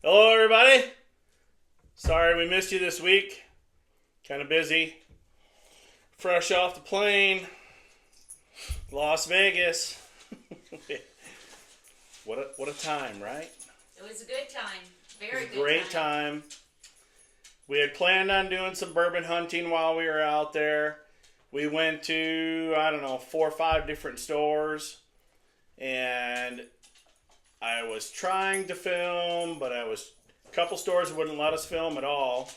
Hello, everybody. Sorry we missed you this week. Kind of busy. Fresh off the plane. Las Vegas. What a time, right? It was a good time. Very good Great time. We had planned on doing some bourbon hunting while we were out there. We went to, 4 or 5 different stores. And I was trying to film, but a couple stores wouldn't let us film at all.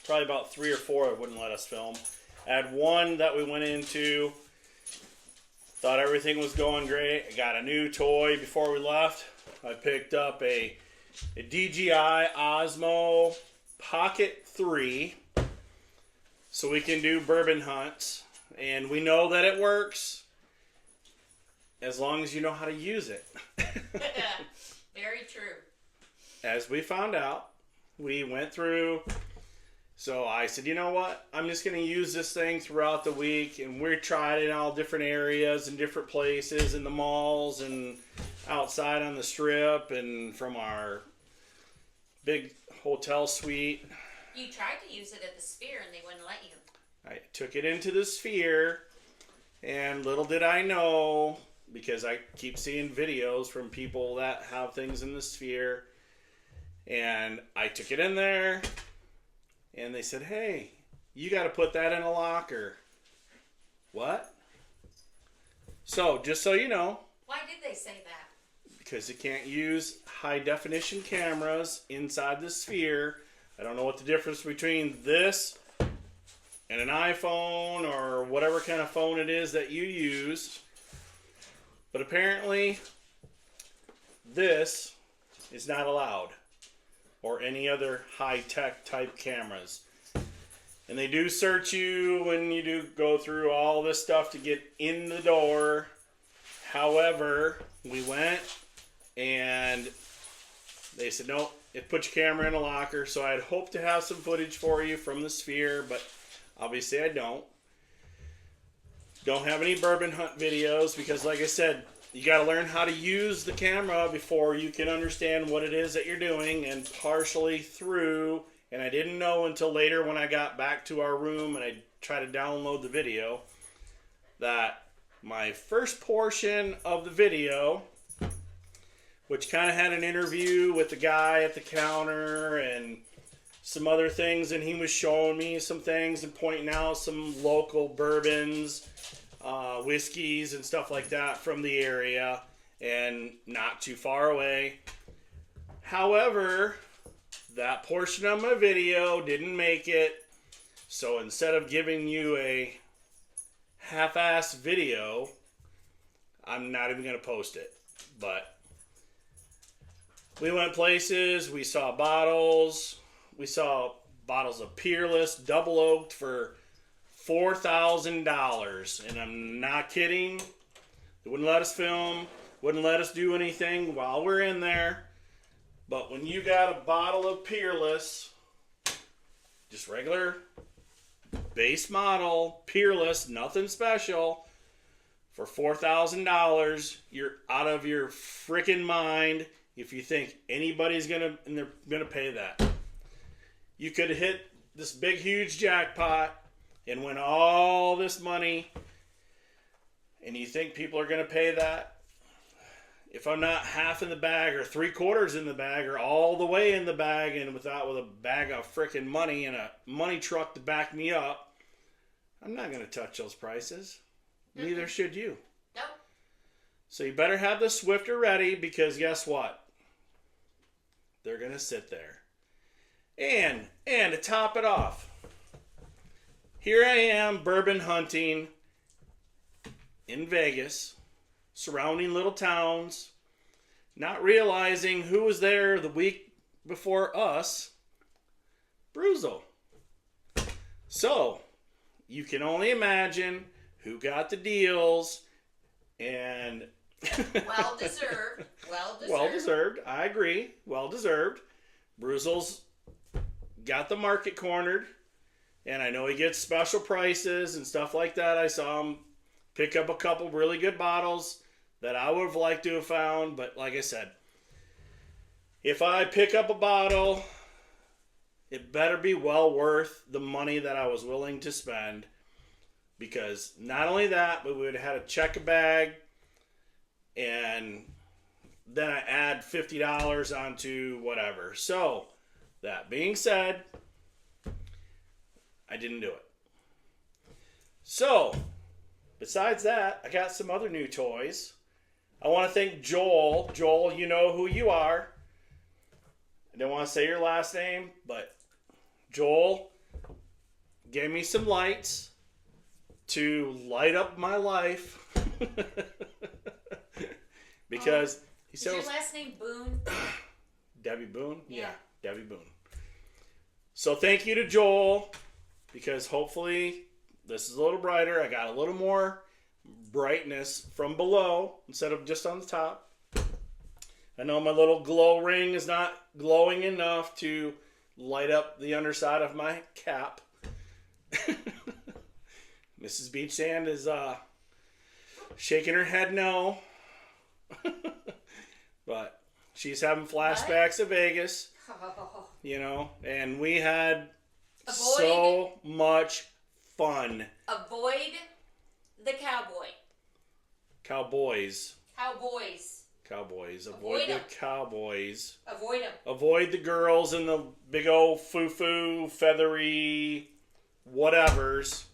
Probably about 3 or 4 wouldn't let us film. I had one that we went into. Thought everything was going great. I got a new toy before we left. I picked up a DJI Osmo Pocket 3 so we can do bourbon hunts. And we know that it works as long as you know how to use it. Very true. As we found out, we went through. So I said, you know what? I'm just going to use this thing throughout the week. And we tried it in all different areas and different places in the malls and outside on the strip and from our big hotel suite. You tried to use it at the Sphere and they wouldn't let you. I took it into the Sphere, and little did I know, because I keep seeing videos from people that have things in the Sphere, and I took it in there. And they said, hey, you got to put that in a locker. What? So, just so you know. Why did they say that? Because you can't use high definition cameras inside the Sphere. I don't know what the difference between this and an iPhone or whatever kind of phone it is that you use. But apparently, this is not allowed. Or any other high-tech type cameras. And they do search you when you do go through all this stuff to get in the door. However, we went and they said, no, put your camera in a locker. So I'd hoped to have some footage for you from the Sphere, but obviously I don't. Don't have any bourbon hunt videos because, like I said, you got to learn how to use the camera before you can understand what it is that you're doing, and partially through, and I didn't know until later when I got back to our room and I tried to download the video, that my first portion of the video, which kind of had an interview with the guy at the counter and some other things, and he was showing me some things and pointing out some local bourbons, whiskeys and stuff like that from the area and not too far away. However, that portion of my video didn't make it. So instead of giving you a half-ass video, I'm not even going to post it. But we went places. We saw bottles. We saw bottles of Peerless double oaked for $4,000, and I'm not kidding. They wouldn't let us film, wouldn't let us do anything while we're in there. But when you got a bottle of Peerless, just regular base model Peerless, nothing special, for $4,000, you're out of your freaking mind if you think anybody's gonna pay that. You could hit this big huge jackpot and win all this money, and you think people are going to pay that? If I'm not half in the bag or 3/4 in the bag or all the way in the bag and with a bag of freaking money and a money truck to back me up, I'm not going to touch those prices. Mm-hmm. Neither should you. Nope. So you better have the Swifter ready, because guess what? They're going to sit there. And to top it off, here I am bourbon hunting in Vegas, surrounding little towns, not realizing who was there the week before us, Bruzel. So, you can only imagine who got the deals, and well deserved. Well deserved. I agree. Well deserved. Bruzel's got the market cornered. And I know he gets special prices and stuff like that. I saw him pick up a couple really good bottles that I would have liked to have found. But like I said, if I pick up a bottle, it better be well worth the money that I was willing to spend. Because not only that, but we would have had to check a bag, and then I add $50 onto whatever. So, that being said, I didn't do it. So, besides that, I got some other new toys. I want to thank Joel. Joel, you know who you are. I didn't want to say your last name, but Joel gave me some lights to light up my life. Because he said, is your last name Boone? Debbie Boone? Yeah, Debbie Boone. So thank you to Joel, because hopefully this is a little brighter. I got a little more brightness from below instead of just on the top. I know my little glow ring is not glowing enough to light up the underside of my cap. Mrs. Beach Sand is shaking her head no. But she's having flashbacks of Vegas, you know, and we had so much fun. Avoid the cowboy. Cowboys. Avoid Avoid the them. cowboys. Avoid them. Avoid the girls in the big old foo-foo, feathery whatevers.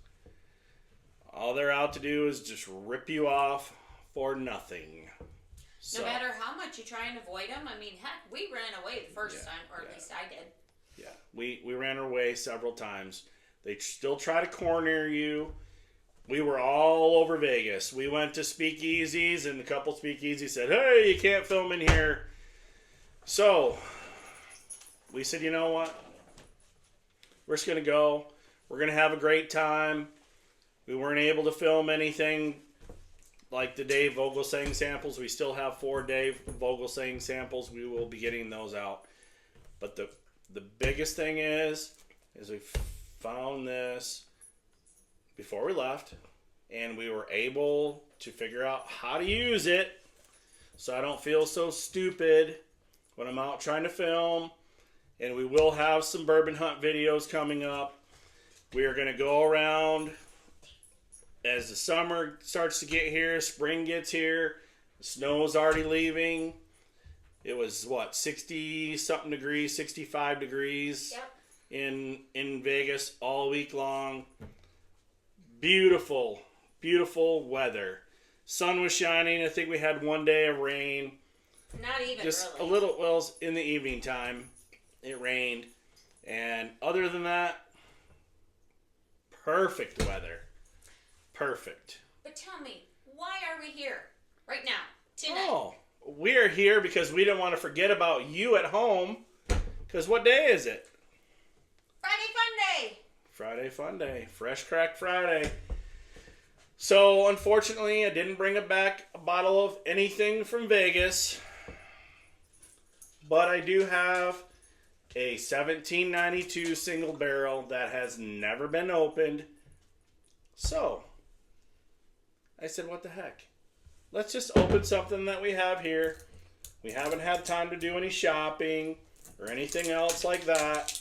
All they're out to do is just rip you off for nothing. So, No matter how much you try and avoid them, I mean, heck, we ran away the first time, or at least I did. Yeah, we ran away several times. They still try to corner you. We were all over Vegas. We went to speakeasies, and a couple speakeasies said, hey, you can't film in here. So, we said, you know what? We're just going to go. We're going to have a great time. We weren't able to film anything like the Dave Vogelsang samples. We still have 4 Dave Vogelsang samples. We will be getting those out. But the biggest thing is we found this before we left, and we were able to figure out how to use it so I don't feel so stupid when I'm out trying to film. And we will have some bourbon hunt videos coming up. We are going to go around as the summer starts to get here, spring gets here, the snow's already leaving. It was, 60-something degrees, 65 degrees in Vegas all week long. Beautiful, beautiful weather. Sun was shining. I think we had 1 day of rain. Not even just really. A little, well, in the evening time, it rained. And other than that, perfect weather. Perfect. But tell me, why are we here right now, tonight? Oh, we're here because we didn't want to forget about you at home. Because what day is it? Friday Funday. Friday Funday. Fresh Crack Friday. So, unfortunately, I didn't bring back a bottle of anything from Vegas. But I do have a 1792 single barrel that has never been opened. So, I said, what the heck? Let's just open something that we have here. We haven't had time to do any shopping or anything else like that.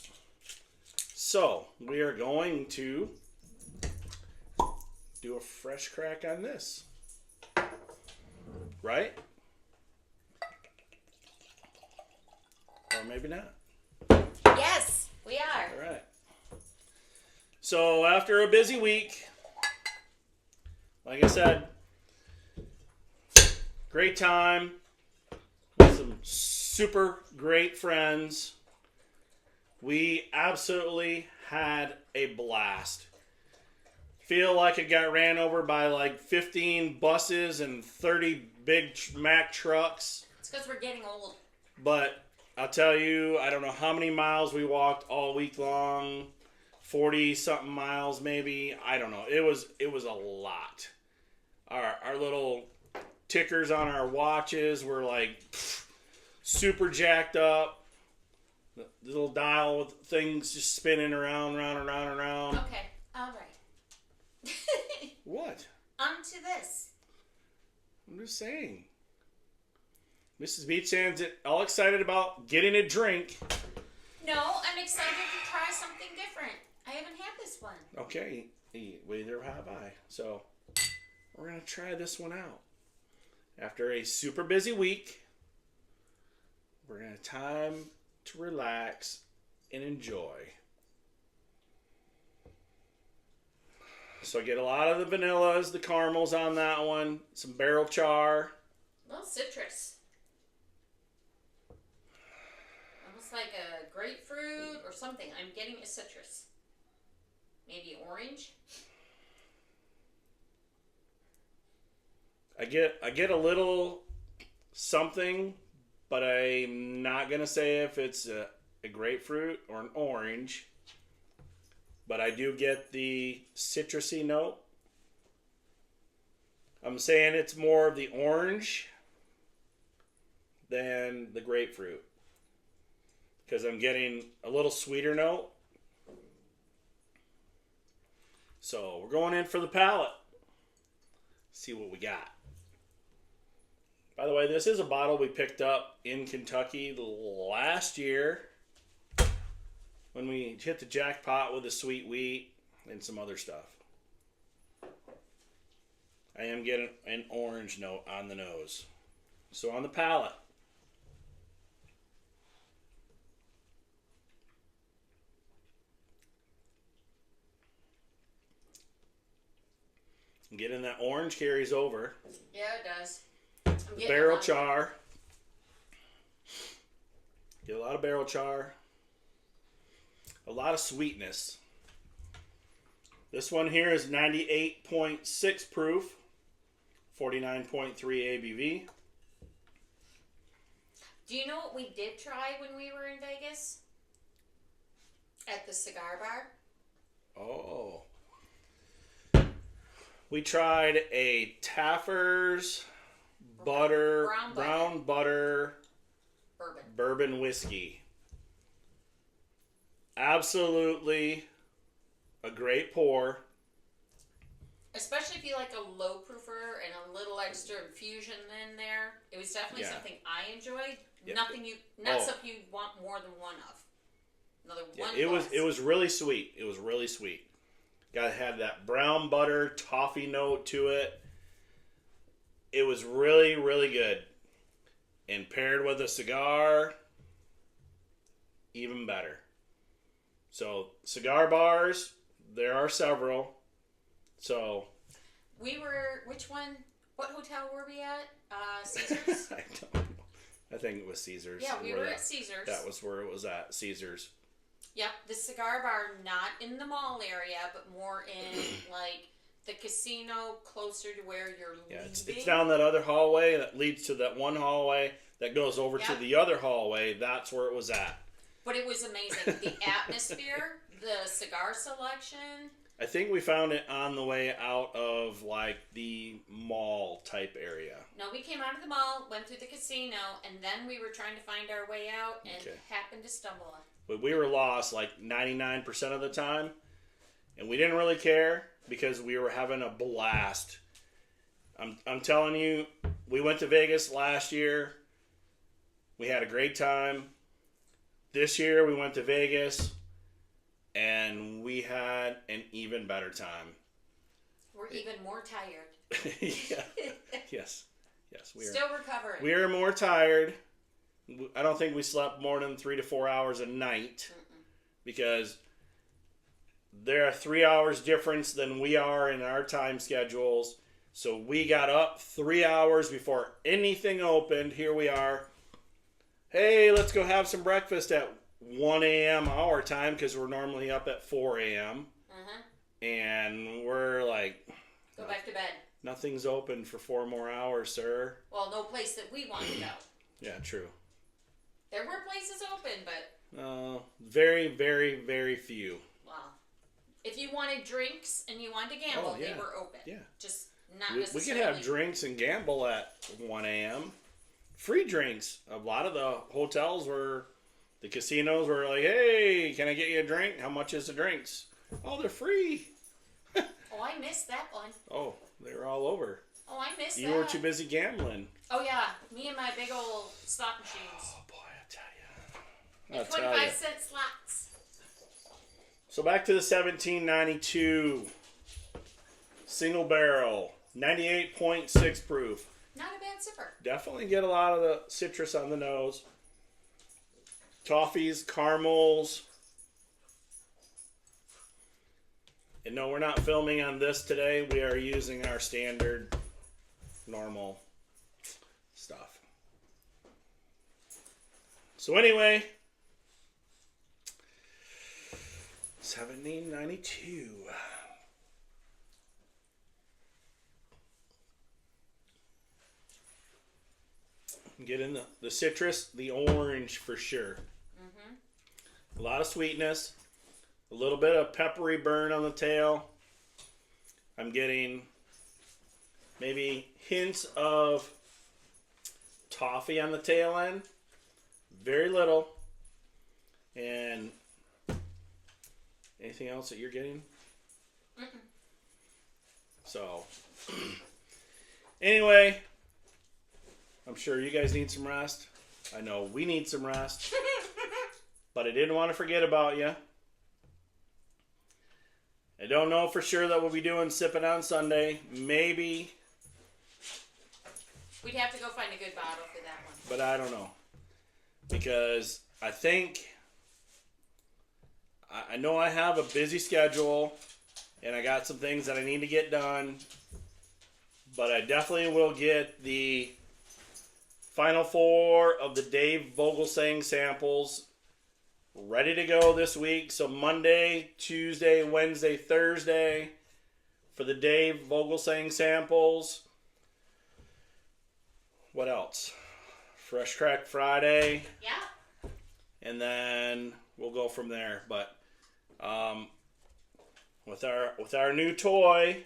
So, we are going to do a fresh crack on this. Right? Or maybe not. Yes, we are. All right. So, after a busy week, like I said, great time with some super great friends. We absolutely had a blast. Feel like I got ran over by like 15 buses and 30 big Mack trucks. It's because we're getting old. But I'll tell you, I don't know how many miles we walked all week long. 40 something miles maybe. I don't know. It was a lot. Our little tickers on our watches were like super jacked up. The little dial with things just spinning around. Okay, all right. What? On to this. I'm just saying. Mrs. Beach Sands all excited about getting a drink. No, I'm excited to try something different. I haven't had this one. Okay, neither have I. So we're going to try this one out. After a super busy week, we're going to have time to relax and enjoy. So I get a lot of the vanillas, the caramels on that one, some barrel char. A little citrus. Almost like a grapefruit or something. I'm getting a citrus. Maybe orange. I get a little something, but I'm not going to say if it's a grapefruit or an orange. But I do get the citrusy note. I'm saying it's more of the orange than the grapefruit. Because I'm getting a little sweeter note. So we're going in for the palate. See what we got. By the way, this is a bottle we picked up in Kentucky last year when we hit the jackpot with the sweet wheat and some other stuff. I am getting an orange note on the nose. So on the palate. I'm getting that orange carries over. Yeah, it does. The barrel char. Get a lot of barrel char. A lot of sweetness. This one here is 98.6 proof. 49.3 ABV. Do you know what we did try when we were in Vegas? At the cigar bar? Oh. We tried a Taffer's brown butter bourbon whiskey. Absolutely a great pour. Especially if you like a low proofer and a little extra infusion in there. It was definitely something I enjoyed. Yeah. Not something you'd want more than one of. Another one. It was really sweet. It was really sweet. Had that brown butter toffee note to it. It was really, really good. And paired with a cigar, even better. So, cigar bars, there are several. So, which one? What hotel were we at? Caesars? I don't know. I think it was Caesars. Yeah, we were at Caesars. That was where it was at, Caesars. Yep, the cigar bar, not in the mall area, but more in, like, the casino closer to where you're leaving. It's down that other hallway that leads to that one hallway that goes over to the other hallway. That's where it was at. But it was amazing. The atmosphere, the cigar selection. I think we found it on the way out of, like, the mall type area. No, we came out of the mall, went through the casino, and then we were trying to find our way out and happened to stumble on. But we were lost like 99% of the time. And we didn't really care because we were having a blast. I'm telling you, we went to Vegas last year. We had a great time. This year we went to Vegas and we had an even better time. We're even more tired. Yeah. Yes, we are. Still recovering. We are more tired. I don't think we slept more than 3 to 4 hours a night. Because they're a 3 hours difference than we are in our time schedules. So we got up 3 hours before anything opened. Here we are. Hey, let's go have some breakfast at 1 a.m. our time because we're normally up at 4 a.m. And we're like... Go back to bed. Nothing's open for 4 more hours, sir. Well, no place that we want to go. Yeah, true. There were places open, but... very, very, very few. Wow. If you wanted drinks and you wanted to gamble, they were open. Yeah. Just not necessarily... We could have drinks and gamble at 1 a.m. Free drinks. A lot of the hotels the casinos were like, hey, can I get you a drink? How much is the drinks? Oh, they're free. Oh, I missed that one. Oh, they were all over. Oh, I missed that. You were too busy gambling. Oh, yeah. Me and my big old slot machines. Oh boy, I tell you. And 25-cent slots. So back to the 1792 single barrel, 98.6 proof. Not a bad sipper. Definitely get a lot of the citrus on the nose. Toffees, caramels. And no, we're not filming on this today. We are using our standard, normal stuff. So anyway, 1792. Get in the citrus, the orange for sure. A lot of sweetness, a little bit of peppery burn on the tail. I'm getting maybe hints of toffee on the tail end. Very little. And anything else that you're getting? So, anyway, I'm sure you guys need some rest. I know we need some rest. But I didn't want to forget about you. I don't know for sure that we'll be doing Sipping on Sunday. Maybe. We'd have to go find a good bottle for that one. But I don't know. Because I think... I know I have a busy schedule. And I got some things that I need to get done. But I definitely will get the final 4 of the Dave Vogelsang samples ready to go this week. So Monday, Tuesday, Wednesday, Thursday for the Dave Vogelsang samples. What else? Fresh Crack Friday. Yeah. And then we'll go from there. But with our new toy,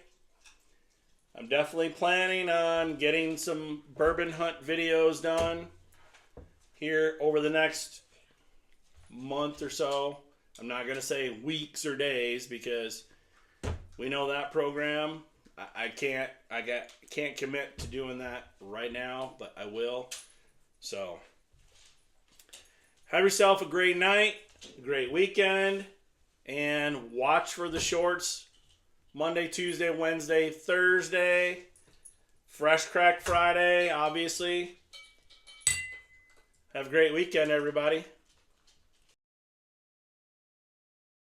I'm definitely planning on getting some bourbon hunt videos done here over the next month or so. I'm not going to say weeks or days because we know that program. I can't commit to doing that right now, but I will. So have yourself a great night, a great weekend, and watch for the shorts Monday, Tuesday, Wednesday, Thursday. Fresh Crack Friday, obviously. Have a great weekend, everybody.